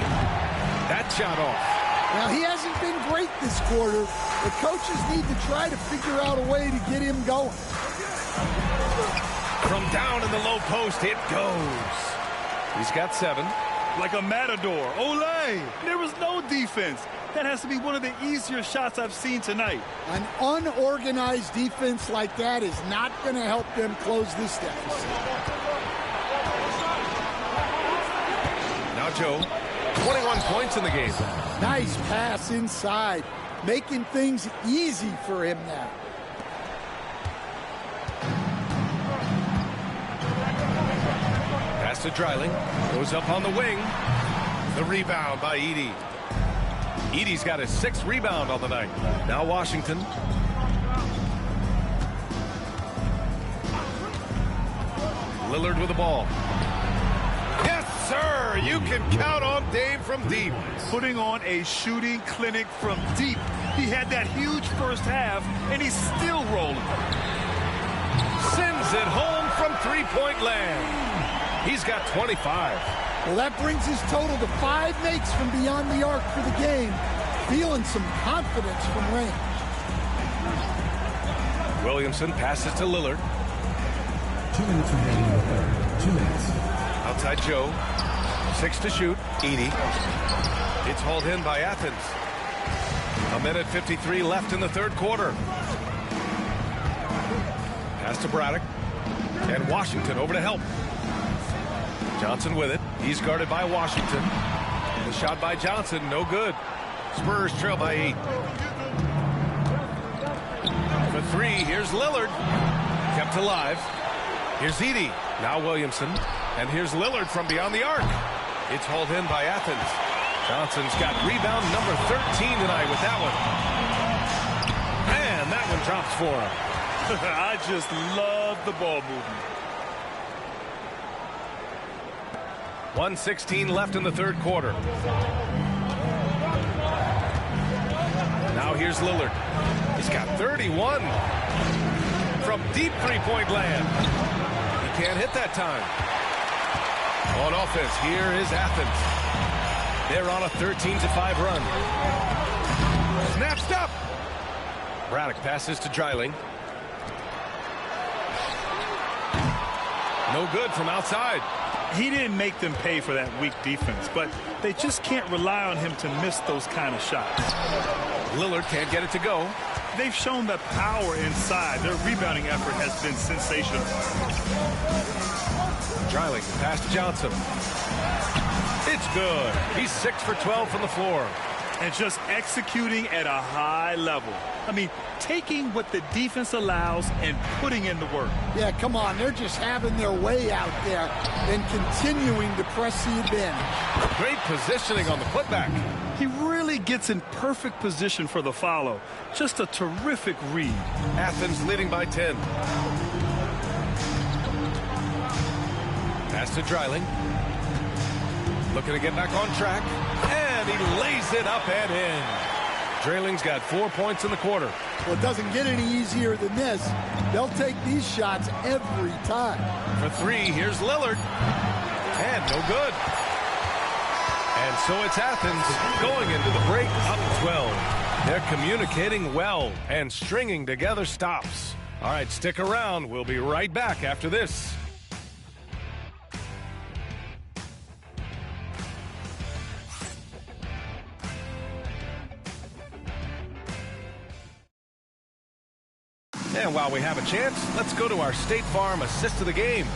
That shot off. Now, he hasn't been great this quarter. The coaches need to try to figure out a way to get him going. From down in the low post, it goes. He's got 7. Like a matador. Olay! There was no defense. That has to be one of the easier shots I've seen tonight. An unorganized defense like that is not going to help them close this deficit. Now Joe, 21 points in the game. Nice pass inside, making things easy for him now. Pass to Dreiling. Goes up on the wing. The rebound by Edey. Edey's got his 6th rebound on the night. Now Washington. Lillard with the ball. Yes, sir! You can count on Dame from deep. Putting on a shooting clinic from deep. He had that huge first half, and he's still rolling. Sends it home from three-point land. He's got 25. Well, that brings his total to 5 makes from beyond the arc for the game. Feeling some confidence from range. Williamson passes to Lillard. 2 minutes remaining in the third. 2 minutes. Outside Joe. 6 to shoot. Edey. It's hauled in by Athens. 1:53 left in the third quarter. Pass to Braddock. And Washington over to help. Johnson with it. He's guarded by Washington. The shot by Johnson, no good. Spurs trail by 8. For 3, here's Lillard. Kept alive. Here's Edey. Now Williamson. And here's Lillard from beyond the arc. It's hauled in by Athens. Johnson's got rebound number 13 tonight with that one. And that one drops for him. I just love the ball movement. 1:16 left in the third quarter. Now here's Lillard. He's got 31 from deep three-point land. He can't hit that time. On offense, here is Athens. They're on a 13-5 run. Snatched up. Braddock passes to Dreiling. No good from outside. He didn't make them pay for that weak defense, but they just can't rely on him to miss those kind of shots. Lillard can't get it to go. They've shown the power inside. Their rebounding effort has been sensational. Dreiling, pass to Johnson. It's good. He's 6 for 12 from the floor. And just executing at a high level. I mean, taking what the defense allows and putting in the work. Yeah, come on. They're just having their way out there and continuing to press the advantage. Great positioning on the putback. He really gets in perfect position for the follow. Just a terrific read. Athens leading by 10. Pass to Dreiling. Looking to get back on track. And he lays it up and in. Dreiling's got 4 points in the quarter. Well, it doesn't get any easier than this. They'll take these shots every time. For 3, here's Lillard. And no good. And so it's Athens going into the break up 12. They're communicating well and stringing together stops. All right, stick around. We'll be right back after this. And while we have a chance, let's go to our State Farm assist of the game.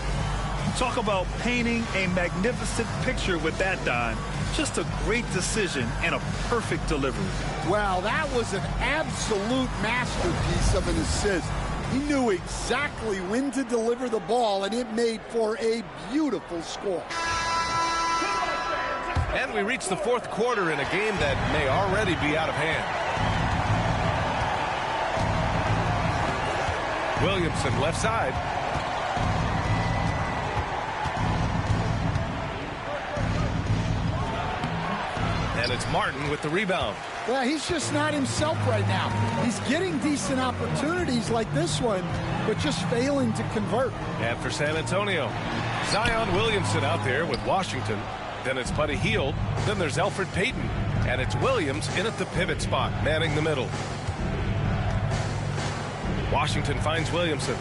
Talk about painting a magnificent picture with that, Don. Just a great decision and a perfect delivery. Well, that was an absolute masterpiece of an assist. He knew exactly when to deliver the ball, and it made for a beautiful score. And we reach the fourth quarter in a game that may already be out of hand. Williamson left side. And it's Martin with the rebound. Well, he's just not himself right now. He's getting decent opportunities like this one, but just failing to convert. And for San Antonio, Zion Williamson out there with Washington. Then it's Buddy Hield. Then there's Elfrid Payton. And it's Williams in at the pivot spot, manning the middle. Washington finds Williamson.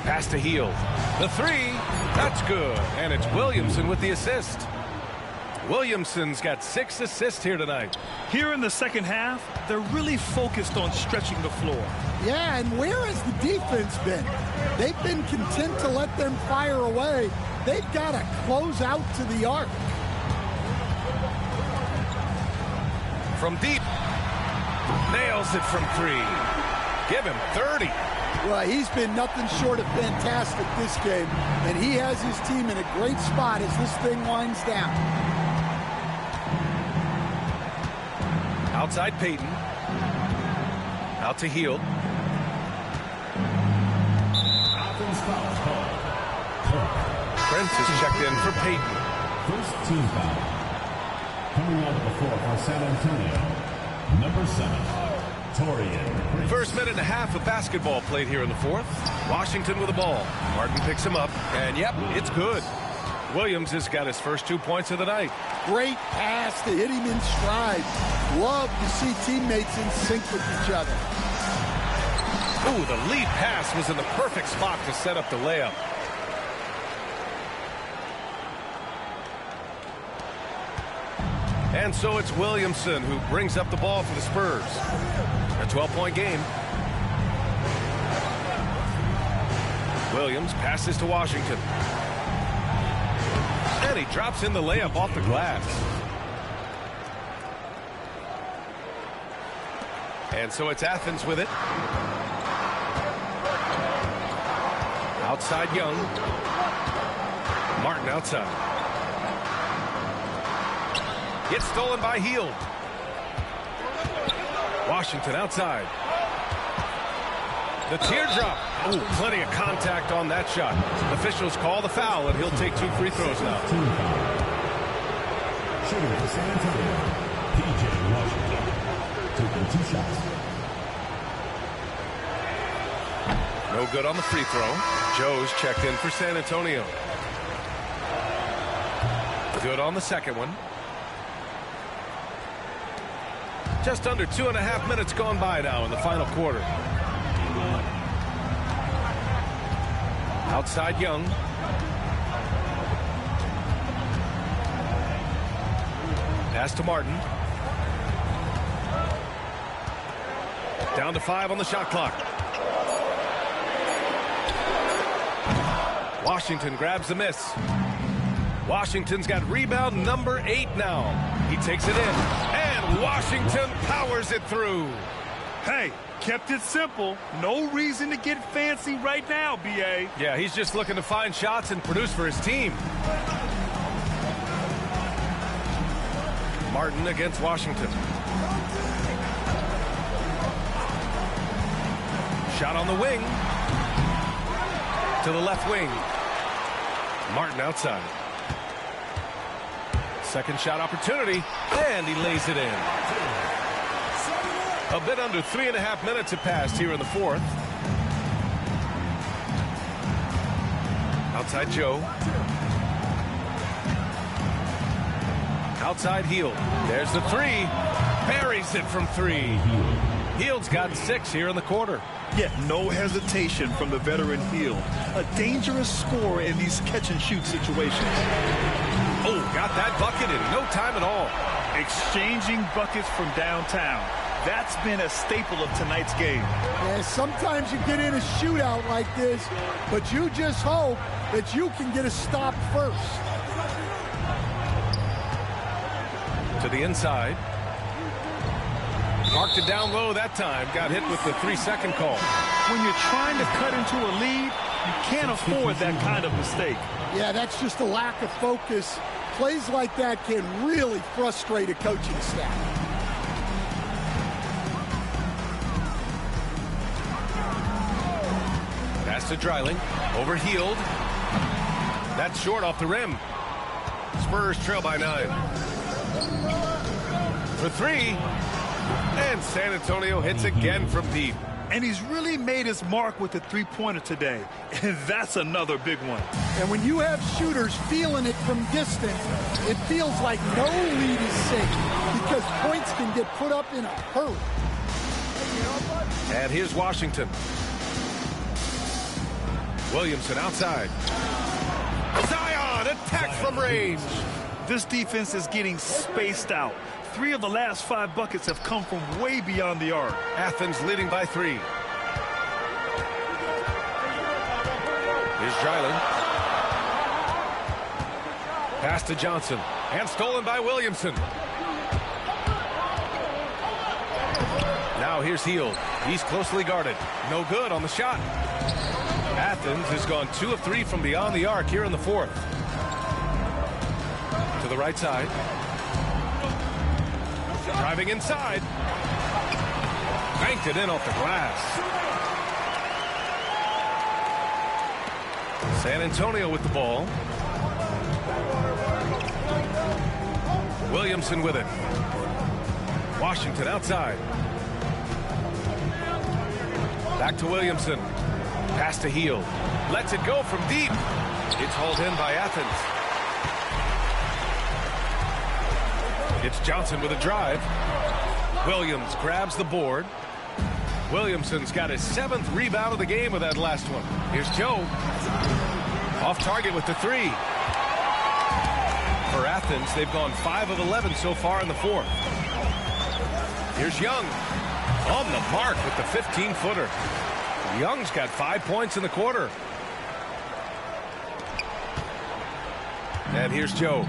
Pass to Hield. The 3, that's good. And it's Williamson with the assist. Williamson's got 6 assists here tonight. Here in the second half, they're really focused on stretching the floor. Yeah, and where has the defense been? They've been content to let them fire away. They've got to close out to the arc. From deep. Nails it from 3. Give him 30. Well, he's been nothing short of fantastic this game, and he has his team in a great spot as this thing winds down. Outside Payton. Out to Hield. Prince is checked in for Payton. First team foul. Coming on the floor for San Antonio, number 7, Torian. First minute and a half of basketball played here in the fourth. Washington with the ball. Martin picks him up, and yep, it's good. Williams has got his first 2 points of the night. Great pass to hit him in stride. Love to see teammates in sync with each other. Ooh, the lead pass was in the perfect spot to set up the layup. And so it's Williamson who brings up the ball for the Spurs. A 12-point game. Williams passes to Washington. And he drops in the layup off the glass. And so it's Athens with it. Outside Young. Martin outside. Gets stolen by Hield. Washington outside. The teardrop. Oh, plenty of contact on that shot. Officials call the foul, and he'll take 2 free throws now. Shooting for San Antonio, P.J. Washington. Taking 2 shots. No good on the free throw. Joe's checked in for San Antonio. Good on the second one. Just under 2.5 minutes gone by now in the final quarter. Outside Young. Pass to Martin. Down to 5 on the shot clock. Washington grabs the miss. Washington's got rebound number 8 now. He takes it in, and Washington powers it through. Hey, kept it simple. No reason to get fancy right now, B.A. Yeah, he's just looking to find shots and produce for his team. Martin against Washington. Shot on the wing. To the left wing. Martin outside. Second shot opportunity, and he lays it in. A bit under 3.5 minutes have passed here in the fourth. Outside Joe. Outside Hield. There's the 3. Buries it from 3. Hield's got 6 here in the quarter. Yet no hesitation from the veteran Hield. A dangerous scorer in these catch-and-shoot situations. Oh, got that bucket in no time at all. Exchanging buckets from downtown. That's been a staple of tonight's game. Yeah, sometimes you get in a shootout like this, but you just hope that you can get a stop first. To the inside. Marked it down low that time. Got hit with the 3-second call. When you're trying to cut into a lead, you can't afford that kind of mistake. Yeah, that's just a lack of focus. Plays like that can really frustrate a coaching staff. Pass to Dreiling. Over Hield. That's short off the rim. Spurs trail by 9. For 3. And San Antonio hits again from deep. And he's really made his mark with the three-pointer today. And that's another big one. And when you have shooters feeling it from distance, it feels like no lead is safe because points can get put up in a hurry. And here's Washington. Williamson outside. Zion attacks from range. This defense is getting spaced out. 3 of the last 5 buckets have come from way beyond the arc. Athens leading by 3. Here's Dreiling. Pass to Johnson. And stolen by Williamson. Now here's Hield. He's closely guarded. No good on the shot. Athens has gone 2 of 3 from beyond the arc here in the fourth. To the right side. Driving inside. Banked it in off the glass. San Antonio with the ball. Williamson with it. Washington outside. Back to Williamson. Pass to Hield. Lets it go from deep. It's hauled in by Athens. It's Johnson with a drive. Williams grabs the board. Williamson's got his 7th rebound of the game with that last one. Here's Joe. Off target with the 3. For Athens, they've gone 5 of 11 so far in the fourth. Here's Young. On the mark with the 15-footer. Young's got 5 points in the quarter. And here's Joe.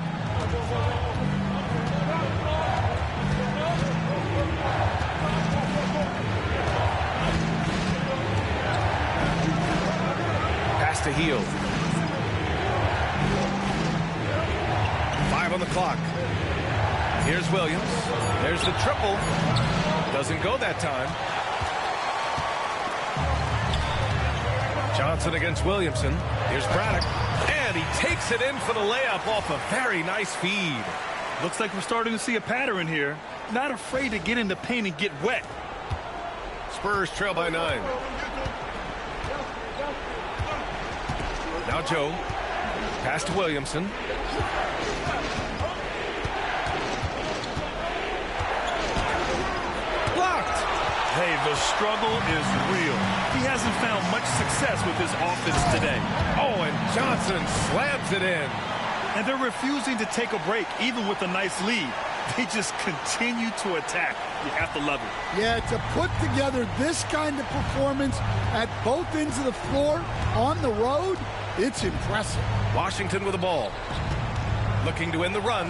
To Hield. 5 on the clock. Here's Williams. There's the triple. Doesn't go that time. Johnson against Williamson. Here's Braddock. And he takes it in for the layup off a very nice feed. Looks like we're starting to see a pattern here. Not afraid to get in the paint and get wet. Spurs trail by 9. Now Joe. Pass to Williamson. Blocked. Hey, the struggle is real. He hasn't found much success with his offense today. Oh, and Johnson slams it in. And they're refusing to take a break, even with a nice lead. They just continue to attack. You have to love it. Yeah, to put together this kind of performance at both ends of the floor on the road, it's impressive. Washington with the ball. Looking to end the run.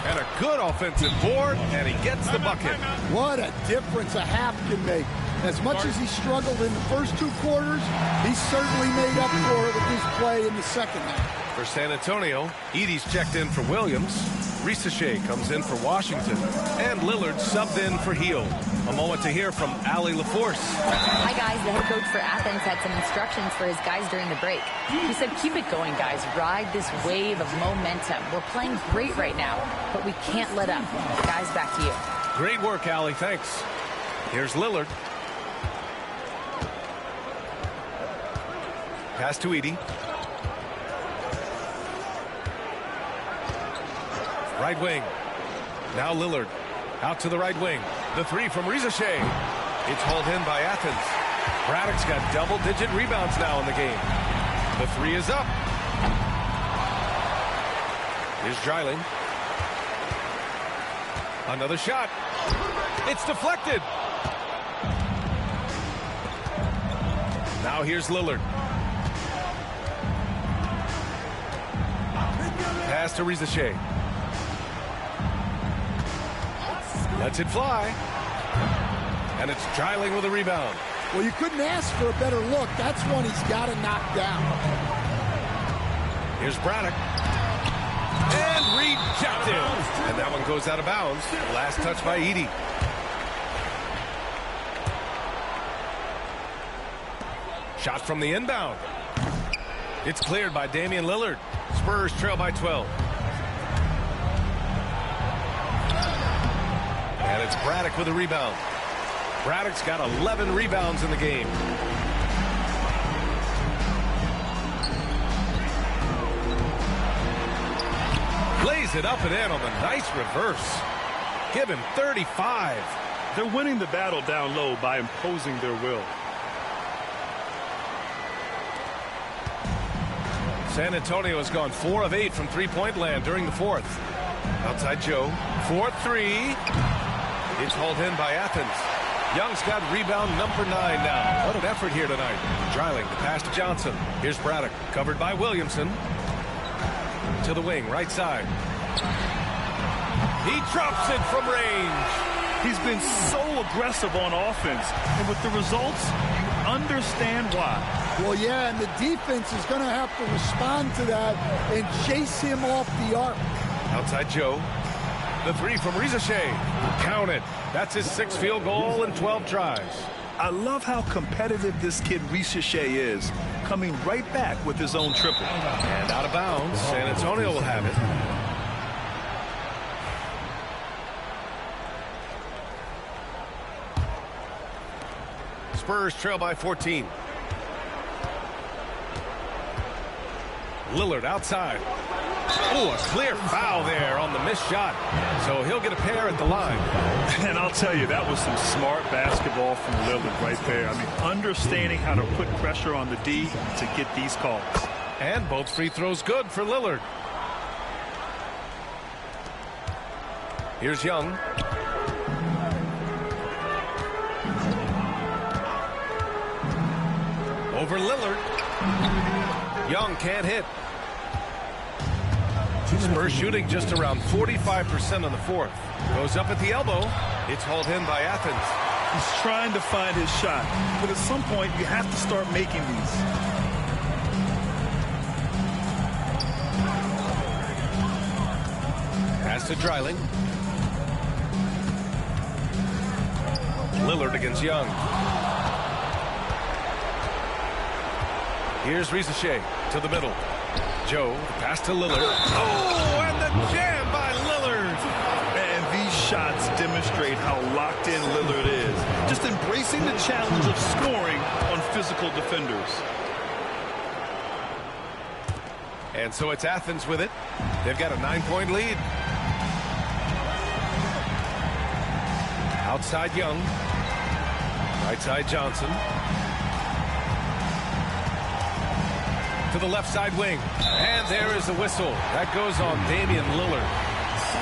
And a good offensive board, and he gets the bucket. What a difference a half can make. As much as he struggled in the first 2 quarters, he certainly made up for it with his play in the second half. For San Antonio, Edey's checked in for Williams. Risacher comes in for Washington. And Lillard subbed in for Heel. A moment to hear from Allie LaForce. Hi, guys. The head coach for Athens had some instructions for his guys during the break. He said, keep it going, guys. Ride this wave of momentum. We're playing great right now, but we can't let up. Guys, back to you. Great work, Allie. Thanks. Here's Lillard. Pass to Edey. Right wing. Now Lillard. Out to the right wing. The 3 from Risacher. It's hauled in by Athens. Braddock's got double-digit rebounds now in the game. The 3 is up. Here's Dreiling. Another shot. It's deflected. Now here's Lillard. Pass to Risacher. Lets it fly. And it's Dreiling with a rebound. Well, you couldn't ask for a better look. That's one he's got to knock down. Here's Braddock. And rejected. And that one goes out of bounds. Last touch by Edey. Shot from the inbound. It's cleared by Damian Lillard. Spurs trail by 12. And it's Braddock with a rebound. Braddock's got 11 rebounds in the game. Lays it up and in on the nice reverse. Give him 35. They're winning the battle down low by imposing their will. San Antonio has gone 4 of 8 from three-point land during the fourth. Outside Joe. 4-3. It's hauled in by Athens. Young's got rebound number 9 now. What an effort here tonight. Dreiling, the pass to Johnson. Here's Braddock, covered by Williamson. To the wing, right side. He drops it from range. He's been so aggressive on offense, and with the results, you understand why. Well, yeah, and the defense is going to have to respond to that and chase him off the arc. Outside Joe. The 3 from Risacher. Count it. That's his 6th field goal in 12 tries. I love how competitive this kid Risacher is, coming right back with his own triple. And out of bounds. San Antonio will have it. Spurs trail by 14. Lillard outside. Oh, a clear foul there on the missed shot. So he'll get a pair at the line. And I'll tell you, that was some smart basketball from Lillard right there. I mean, understanding how to put pressure on the D to get these calls. And both free throws good for Lillard. Here's Young. Over Lillard. Young can't hit. Spurs shooting just around 45% on the fourth. Goes up at the elbow. It's hauled in by Athens. He's trying to find his shot, but at some point you have to start making these. Pass to Dreiling. Lillard against Young. Here's Risacher to the middle. Joe, pass to Lillard. Oh, and the jam by Lillard. And these shots demonstrate how locked in Lillard is. Just embracing the challenge of scoring on physical defenders. And so it's Athens with it. They've got a 9-point lead. Outside Young. Right side Johnson. To to the left side wing. And there is the whistle. That goes on Damian Lillard.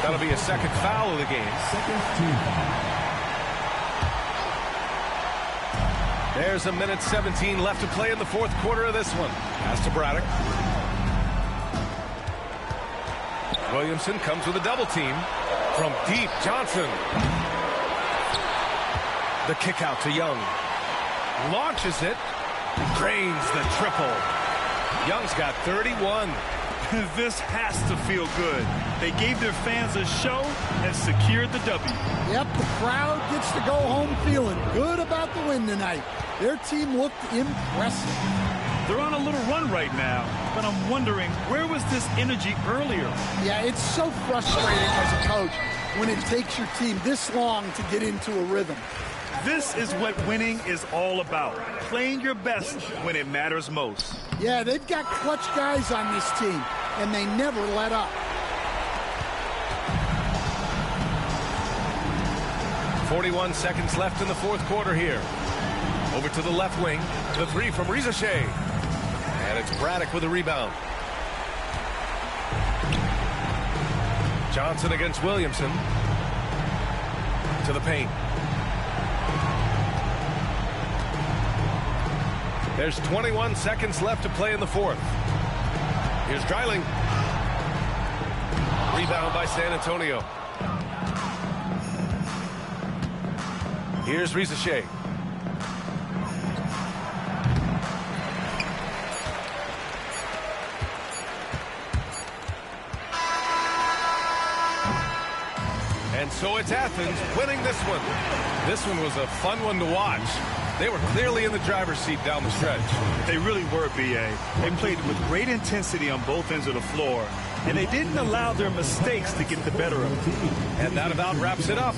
That'll be a second foul of the game. There's a minute 17 left to play in the fourth quarter of this one. Pass to Braddock. Williamson comes with a double team. From deep, Johnson. The kick out to Young. Launches it. Drains the triple. Young's got 31. This has to feel good. They gave their fans a show and secured the W. Yep, the crowd gets to go home feeling good about the win tonight. Their team looked impressive. They're on a little run right now, but I'm wondering, where was this energy earlier? Yeah, it's so frustrating as a coach when it takes your team this long to get into a rhythm. This is what winning is all about. Playing your best when it matters most. Yeah, they've got clutch guys on this team, and they never let up. 41 seconds left in the fourth quarter here. Over to the left wing. The three from Rizashea. And it's Braddock with a rebound. Johnson against Williamson. To the paint. There's 21 seconds left to play in the fourth. Here's Dreiling. Rebound by San Antonio. Here's Rizashea. And so it's Athens winning this one. This one was a fun one to watch. They were clearly in the driver's seat down the stretch. They really were, B.A. They played with great intensity on both ends of the floor, and they didn't allow their mistakes to get the better of them. And that about wraps it up.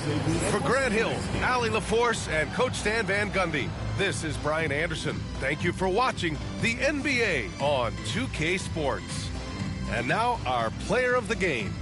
For Grant Hill, Allie LaForce, and Coach Stan Van Gundy, this is Brian Anderson. Thank you for watching the NBA on 2K Sports. And now our player of the game.